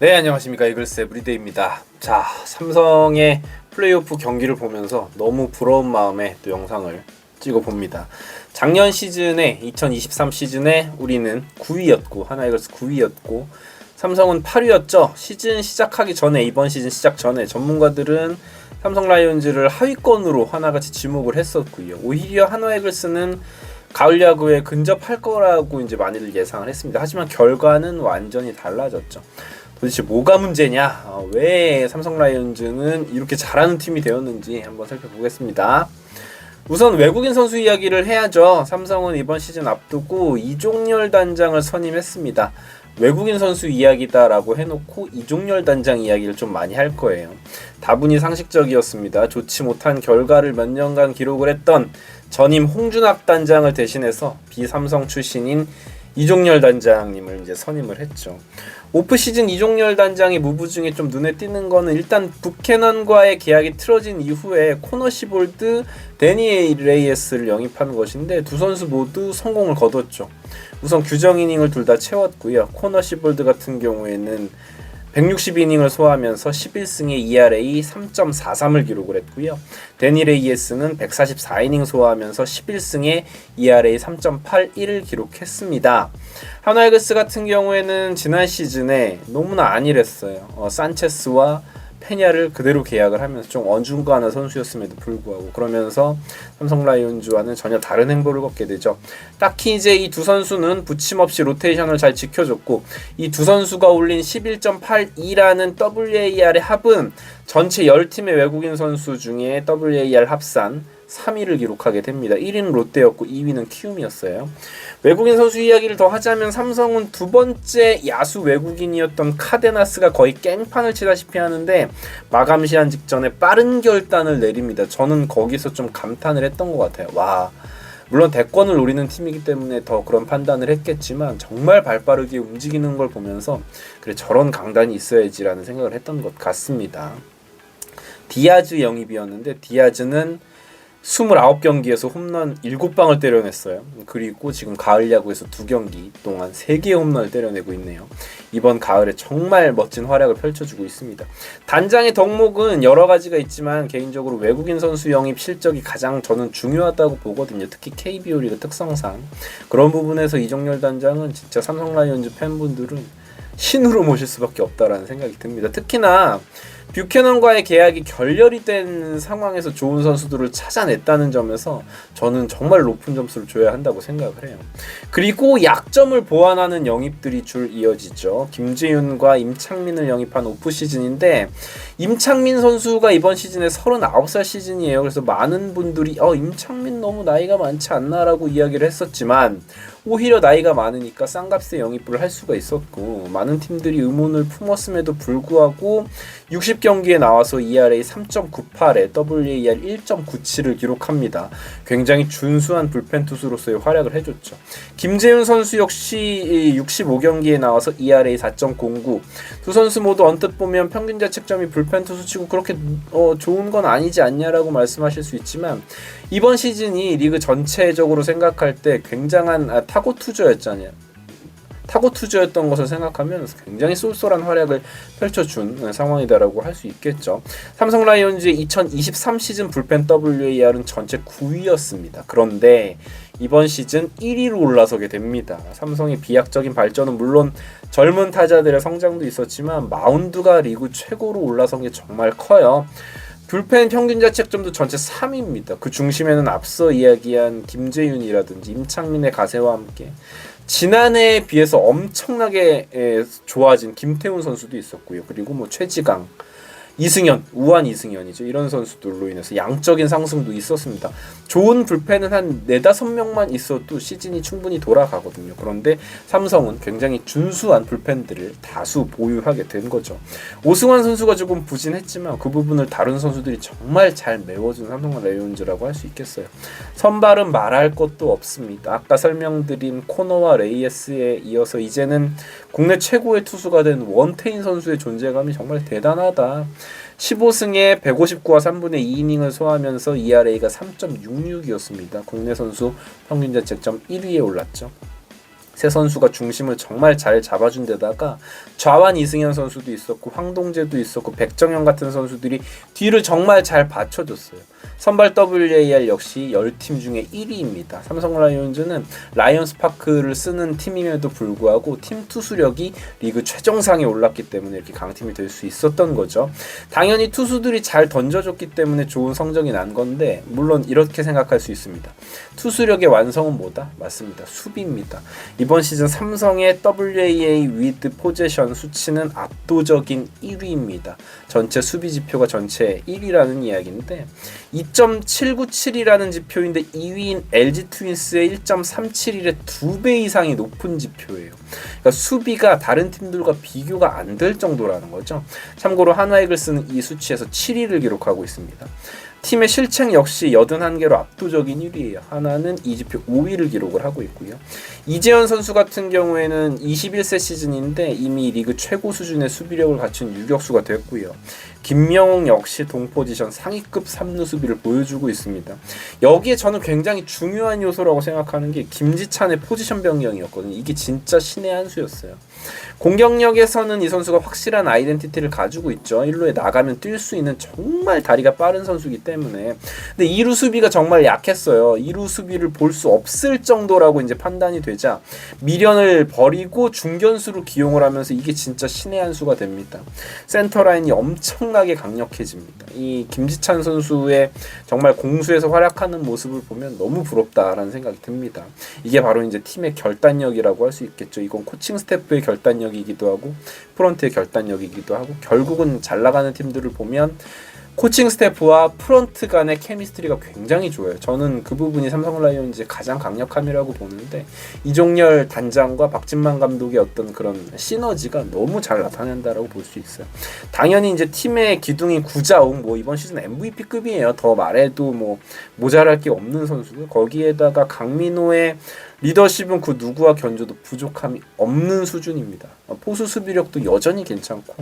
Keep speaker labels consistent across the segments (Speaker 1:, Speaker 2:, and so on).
Speaker 1: 네, 안녕하십니까. 이글스 에브리데이입니다. 자, 삼성의 플레이오프 경기를 보면서 너무 부러운 마음에 또 영상을 찍어봅니다. 작년 시즌에 2023 시즌에 우리는 9위였고 하나이글스 9위였고 삼성은 8위였죠. 시즌 시작하기 전에, 이번 시즌 시작 전에 전문가들은 삼성 라이온즈를 하위권으로 하나같이 지목을 했었고요. 오히려 하나이글스는 가을 야구에 근접할 거라고 이제 많이들 예상을 했습니다. 하지만 결과는 완전히 달라졌죠. 도대체 뭐가 문제냐? 왜 삼성 라이온즈는 이렇게 잘하는 팀이 되었는지 한번 살펴보겠습니다. 우선 외국인 선수 이야기를 해야죠. 삼성은 이번 시즌 앞두고 이종열 단장을 선임했습니다. 외국인 선수 이야기다라고 해놓고 이종열 단장 이야기를 좀 많이 할 거예요. 다분히 상식적이었습니다. 좋지 못한 결과를 몇 년간 기록을 했던 전임 홍준학 단장을 대신해서 비삼성 출신인 이종열 단장님을 이제 선임을 했죠. 오프 시즌 이종열 단장의 무브 중에 좀 눈에 띄는 거는 일단 부캐넌과의 계약이 틀어진 이후에 코너 시볼드, 데니 레이에스를 영입한 것인데 두 선수 모두 성공을 거뒀죠. 우선 규정 이닝을 둘 다 채웠고요. 코너 시볼드 같은 경우에는 160이닝을 소화하면서 11승에 ERA 3.43을 기록을 했고요. 데니 레이에스는 144이닝 소화하면서 11승에 ERA 3.81을 기록했습니다. 하나이글스 같은 경우에는 지난 시즌에 너무나 안일했어요. 산체스와 페냐를 그대로 계약을 하면서 좀 어중간한 선수였음에도 불구하고 그러면서 삼성 라이온즈와는 전혀 다른 행보를 걷게 되죠. 딱히 이제 이 두 선수는 부침없이 로테이션을 잘 지켜줬고 이 두 선수가 올린 11.82라는 WAR의 합은 전체 10팀의 외국인 선수 중에 WAR 합산 3위를 기록하게 됩니다. 1위는 롯데였고 2위는 키움이었어요. 외국인 선수 이야기를 더 하자면 삼성은 두 번째 야수 외국인이었던 카데나스가 거의 깽판을 치다시피 하는데 마감 시한 직전에 빠른 결단을 내립니다. 저는 거기서 좀 감탄을 했던 것 같아요. 와, 물론 대권을 노리는 팀이기 때문에 더 그런 판단을 했겠지만 정말 발빠르게 움직이는 걸 보면서 그래, 저런 강단이 있어야지라는 생각을 했던 것 같습니다. 디아즈 영입이었는데 디아즈는 29경기에서 홈런 7방을 때려냈어요. 그리고 지금 가을 야구에서 2경기 동안 3개의 홈런을 때려내고 있네요. 이번 가을에 정말 멋진 활약을 펼쳐주고 있습니다. 단장의 덕목은 여러 가지가 있지만 개인적으로 외국인 선수 영입 실적이 가장 저는 중요하다고 보거든요. 특히 KBO 리그 특성상. 그런 부분에서 이종열 단장은 진짜 삼성 라이온즈 팬분들은 신으로 모실 수밖에 없다라는 생각이 듭니다. 특히나 뷰캐넌과의 계약이 결렬이 된 상황에서 좋은 선수들을 찾아냈다는 점에서 저는 정말 높은 점수를 줘야 한다고 생각을 해요. 그리고 약점을 보완하는 영입들이 줄 이어지죠. 김재윤과 임창민을 영입한 오프 시즌인데 임창민 선수가 이번 시즌에 39살 시즌이에요. 그래서 많은 분들이 임창민 너무 나이가 많지 않나라고 이야기를 했었지만 오히려 나이가 많으니까 싼값에 영입을 할 수가 있었고 많은 팀들이 의문을 품었음에도 불구하고 60경기에 나와서 ERA 3.98에 WAR 1.97을 기록합니다. 굉장히 준수한 불펜 투수로서의 활약을 해줬죠. 김재윤 선수 역시 65경기에 나와서 ERA 4.09. 두 선수 모두 언뜻 보면 평균 자책점이 불펜 투수치고 그렇게 좋은 건 아니지 않냐라고 말씀하실 수 있지만 이번 시즌이 리그 전체적으로 생각할 때 굉장한 타고 투저였잖아요. 타고 투저였던 것을 생각하면 굉장히 쏠쏠한 활약을 펼쳐준 상황이다라고 할 수 있겠죠. 삼성 라이온즈의 2023 시즌 불펜 WAR은 전체 9위였습니다. 그런데 이번 시즌 1위로 올라서게 됩니다. 삼성의 비약적인 발전은 물론 젊은 타자들의 성장도 있었지만 마운드가 리그 최고로 올라선 게 정말 커요. 불펜 평균 자책점도 전체 3위입니다. 그 중심에는 앞서 이야기한 김재윤이라든지 임창민의 가세와 함께 지난해에 비해서 엄청나게 좋아진 김태훈 선수도 있었고요. 그리고 뭐 최지강, 이승현, 우한 이승현이죠. 이런 선수들로 인해서 양적인 상승도 있었습니다. 좋은 불펜은 한 4-5명만 있어도 시즌이 충분히 돌아가거든요. 그런데 삼성은 굉장히 준수한 불펜들을 다수 보유하게 된 거죠. 오승환 선수가 조금 부진했지만 그 부분을 다른 선수들이 정말 잘 메워준 삼성 라이온즈라고 할 수 있겠어요. 선발은 말할 것도 없습니다. 아까 설명드린 코너와 레이에스에 이어서 이제는 국내 최고의 투수가 된 원태인 선수의 존재감이 정말 대단하다. 15승에 159와 3분의 2이닝을 소화하면서 ERA가 3.66이었습니다. 국내 선수 평균 자책점 1위에 올랐죠. 세 선수가 중심을 정말 잘 잡아준 데다가 좌완 이승현 선수도 있었고 황동재도 있었고 백정현 같은 선수들이 뒤를 정말 잘 받쳐줬어요. 선발 WAR 역시 10팀 중에 1위입니다. 삼성 라이온즈는 라이언스 파크를 쓰는 팀임에도 불구하고 팀 투수력이 리그 최정상에 올랐기 때문에 이렇게 강팀이 될 수 있었던 거죠. 당연히 투수들이 잘 던져줬기 때문에 좋은 성적이 난 건데 물론 이렇게 생각할 수 있습니다. 투수력의 완성은 뭐다? 맞습니다. 수비입니다. 이번 시즌 삼성의 WAA with possession 수치는 압도적인 1위입니다. 전체 수비 지표가 전체 1위라는 이야기인데 2.797이라는 지표인데 2위인 LG 트윈스의 1.371의 2배 이상이 높은 지표예요. 그러니까 수비가 다른 팀들과 비교가 안 될 정도라는 거죠. 참고로 한화 이글스는 이 수치에서 7위를 기록하고 있습니다. 팀의 실책 역시 81개로 압도적인 1위예요. 하나는 이 지표 5위를 기록을 하고 있고요. 이재현 선수 같은 경우에는 21세 시즌인데 이미 리그 최고 수준의 수비력을 갖춘 유격수가 됐고요. 김명웅 역시 동포지션 상위급 3루 수비를 보여주고 있습니다. 여기에 저는 굉장히 중요한 요소라고 생각하는 게 김지찬의 포지션 변경이었거든요. 이게 진짜 신의 한 수였어요. 공격력에서는 이 선수가 확실한 아이덴티티를 가지고 있죠. 1루에 나가면 뛸 수 있는 정말 다리가 빠른 선수이기 때문에. 근데 2루 수비가 정말 약했어요. 2루 수비를 볼 수 없을 정도라고 이제 판단이 되자 미련을 버리고 중견수로 기용을 하면서 이게 진짜 신의 한 수가 됩니다. 센터 라인이 엄청나게 강력해집니다. 이 김지찬 선수의 정말 공수에서 활약하는 모습을 보면 너무 부럽다라는 생각이 듭니다. 이게 바로 이제 팀의 결단력이라고 할 수 있겠죠. 이건 코칭 스태프의 결단력이기도 하고 프런트의 결단력이기도 하고 결국은 잘 나가는 팀들을 보면 코칭 스태프와 프런트 간의 케미스트리가 굉장히 좋아요. 저는 그 부분이 삼성 라이온즈의 가장 강력함이라고 보는데 이종열 단장과 박진만 감독의 어떤 그런 시너지가 너무 잘 나타낸다라고 볼 수 있어요. 당연히 이제 팀의 기둥이 구자웅 뭐 이번 시즌 MVP급이에요. 더 말해도 뭐 모자랄 게 없는 선수고 거기에다가 강민호의 리더십은 그 누구와 견줘도 부족함이 없는 수준입니다. 포수 수비력도 여전히 괜찮고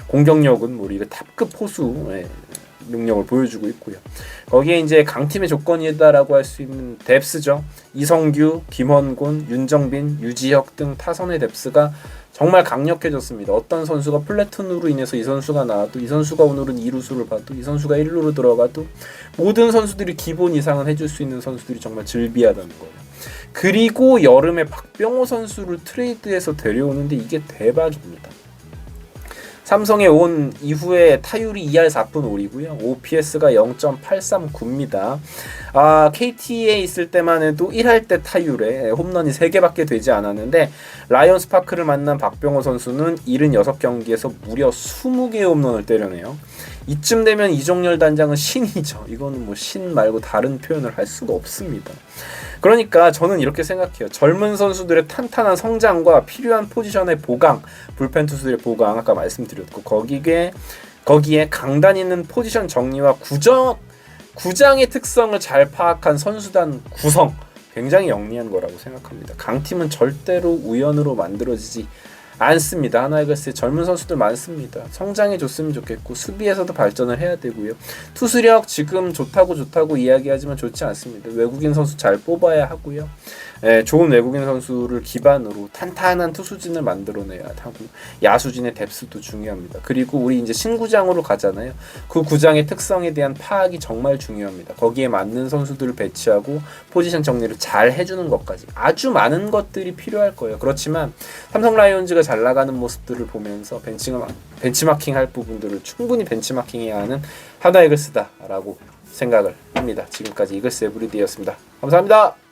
Speaker 1: 공격력은 뭐 리그 탑급 포수의 능력을 보여주고 있고요. 거기에 이제 강팀의 조건이다라고 할 수 있는 뎁스죠. 이성규, 김원곤, 윤정빈, 유지혁 등 타선의 뎁스가 정말 강력해졌습니다. 어떤 선수가 플래툰으로 인해서 이 선수가 나와도 이 선수가 오늘은 2루수를 봐도 이 선수가 1루로 들어가도 모든 선수들이 기본 이상은 해줄 수 있는 선수들이 정말 즐비하다는 거예요. 그리고 여름에 박병호 선수를 트레이드해서 데려오는데 이게 대박입니다. 삼성에 온 이후에 타율이 2할 4푼 5리고요. OPS가 0.839입니다. KT에 있을 때만 해도 1할 때 타율에 홈런이 3개밖에 되지 않았는데 라이온스 파크를 만난 박병호 선수는 76경기에서 무려 20개의 홈런을 때려내요. 이쯤 되면 이종열 단장은 신이죠. 이거는 뭐 신 말고 다른 표현을 할 수가 없습니다. 그러니까 저는 이렇게 생각해요. 젊은 선수들의 탄탄한 성장과 필요한 포지션의 보강, 불펜 투수들의 보강 아까 말씀드렸고 거기에 강단 있는 포지션 정리와 구장의 특성을 잘 파악한 선수단 구성 굉장히 영리한 거라고 생각합니다. 강팀은 절대로 우연으로 만들어지지 않습니다. 하나 이글스에 젊은 선수들 많습니다. 성장해 줬으면 좋겠고 수비에서도 발전을 해야 되고요. 투수력 지금 좋다고 이야기하지만 좋지 않습니다. 외국인 선수 잘 뽑아야 하고요. 좋은 외국인 선수를 기반으로 탄탄한 투수진을 만들어내야 하고 야수진의 뎁스도 중요합니다. 그리고 우리 이제 신구장으로 가잖아요. 그 구장의 특성에 대한 파악이 정말 중요합니다. 거기에 맞는 선수들을 배치하고 포지션 정리를 잘 해주는 것까지 아주 많은 것들이 필요할 거예요. 그렇지만 삼성 라이온즈가 잘 나가는 모습들을 보면서 벤치마킹 할 부분들을 충분히 벤치마킹해야 하는 하나 이글스다라고 생각을 합니다. 지금까지 이글스 에브리데이였습니다. 감사합니다.